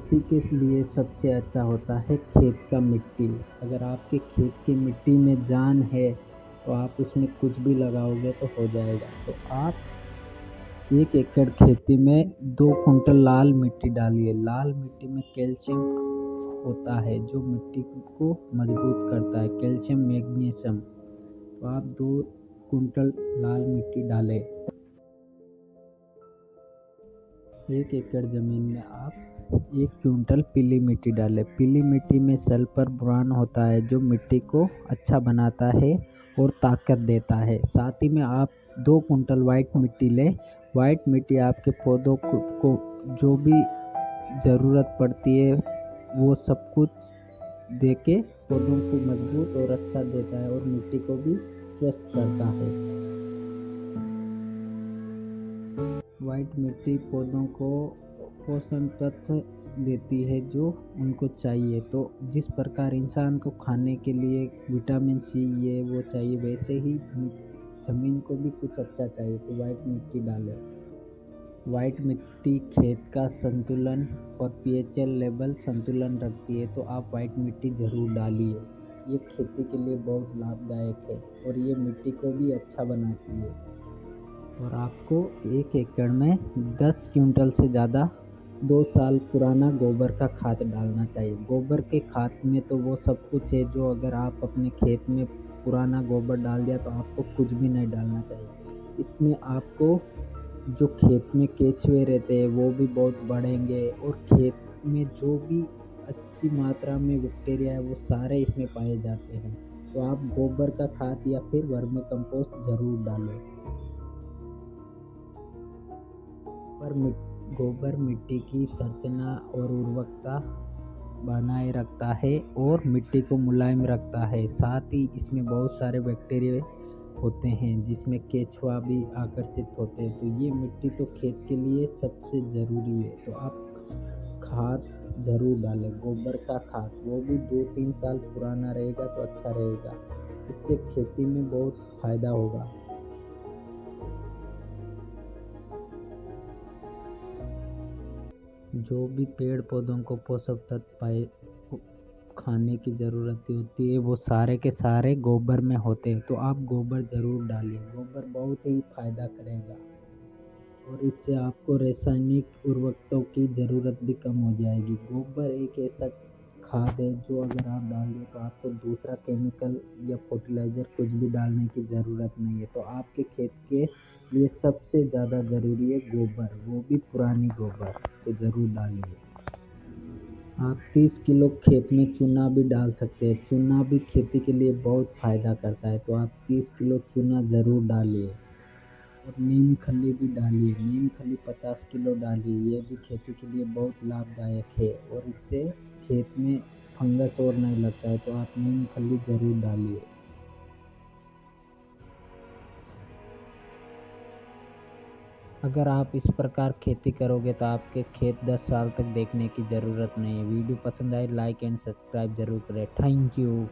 खेती के लिए सबसे अच्छा होता है खेत का मिट्टी। अगर आपके खेत की मिट्टी में जान है तो आप उसमें कुछ भी लगाओगे तो हो जाएगा। तो आप 1 एकड़ खेती में 2 कुंटल लाल मिट्टी डालिए। लाल मिट्टी में कैल्शियम होता है जो मिट्टी को मजबूत करता है, कैल्शियम मैग्नीशियम। तो आप 2 कुंटल लाल मिट्टी डालें। 1 एकड़ ज़मीन में आप 1 क्विंटल पीली मिट्टी डालें। पीली मिट्टी में सल्फर बोरान होता है जो मिट्टी को अच्छा बनाता है और ताकत देता है। साथ ही में आप 2 कुंटल वाइट मिट्टी लें। वाइट मिट्टी आपके पौधों को जो भी ज़रूरत पड़ती है वो सब कुछ दे के पौधों को मजबूत और अच्छा देता है और मिट्टी को भी स्वस्थ करता है। वाइट मिट्टी पौधों को पोषण तत्व देती है जो उनको चाहिए। तो जिस प्रकार इंसान को खाने के लिए विटामिन सी ये वो चाहिए, वैसे ही ज़मीन को भी कुछ अच्छा चाहिए। तो वाइट मिट्टी डालें। वाइट मिट्टी खेत का संतुलन और पीएच लेवल संतुलन रखती है। तो आप वाइट मिट्टी ज़रूर डालिए। ये खेती के लिए बहुत लाभदायक है और ये मिट्टी को भी अच्छा बनाती है। और आपको 1 एकड़ में 10 क्विंटल से ज़्यादा 2 साल पुराना गोबर का खाद डालना चाहिए। गोबर के खाद में तो वो सब कुछ है जो अगर आप अपने खेत में पुराना गोबर डाल दिया तो आपको कुछ भी नहीं डालना चाहिए। इसमें आपको जो खेत में केंचुए रहते हैं वो भी बहुत बढ़ेंगे और खेत में जो भी अच्छी मात्रा में बैक्टीरिया है वो सारे इसमें पाए जाते हैं। तो आप गोबर का खाद या फिर वर्मी कंपोस्ट ज़रूर डालें। गोबर मिट्टी की संरचना और उर्वरकता बनाए रखता है और मिट्टी को मुलायम रखता है। साथ ही इसमें बहुत सारे बैक्टीरिया होते हैं जिसमें केंचुआ भी आकर्षित होते हैं। तो ये मिट्टी तो खेत के लिए सबसे ज़रूरी है। तो आप खाद ज़रूर डालें। गोबर का खाद वो भी 2-3 साल पुराना रहेगा तो अच्छा रहेगा। इससे खेती में बहुत फ़ायदा होगा। जो भी पेड़ पौधों को पोषक तत्व खाने की ज़रूरत होती है वो सारे के सारे गोबर में होते हैं। तो आप गोबर ज़रूर डालिए। गोबर बहुत ही फ़ायदा करेगा और इससे आपको रासायनिक उर्वरकों की ज़रूरत भी कम हो जाएगी। गोबर एक ऐसा खाद है जो अगर आप डाल दें तो आपको दूसरा केमिकल या फर्टिलाइज़र कुछ भी डालने की ज़रूरत नहीं है। तो आपके खेत के लिए सबसे ज़्यादा ज़रूरी है गोबर, वो भी पुरानी गोबर। तो ज़रूर डालिए। आप 30 किलो खेत में चूना भी डाल सकते हैं। चूना भी खेती के लिए बहुत फ़ायदा करता है। तो आप 30 किलो चूना ज़रूर डालिए। और नीम खली भी डालिए। नीम खली 50 किलो डालिए। ये भी खेती के लिए बहुत लाभदायक है और इससे खेत में फंगस और नहीं लगता है। तो आप नीम खली ज़रूर डालिए। अगर आप इस प्रकार खेती करोगे तो आपके खेत 10 साल तक देखने की ज़रूरत नहीं है। वीडियो पसंद आए लाइक एंड सब्सक्राइब ज़रूर करें। Thank you.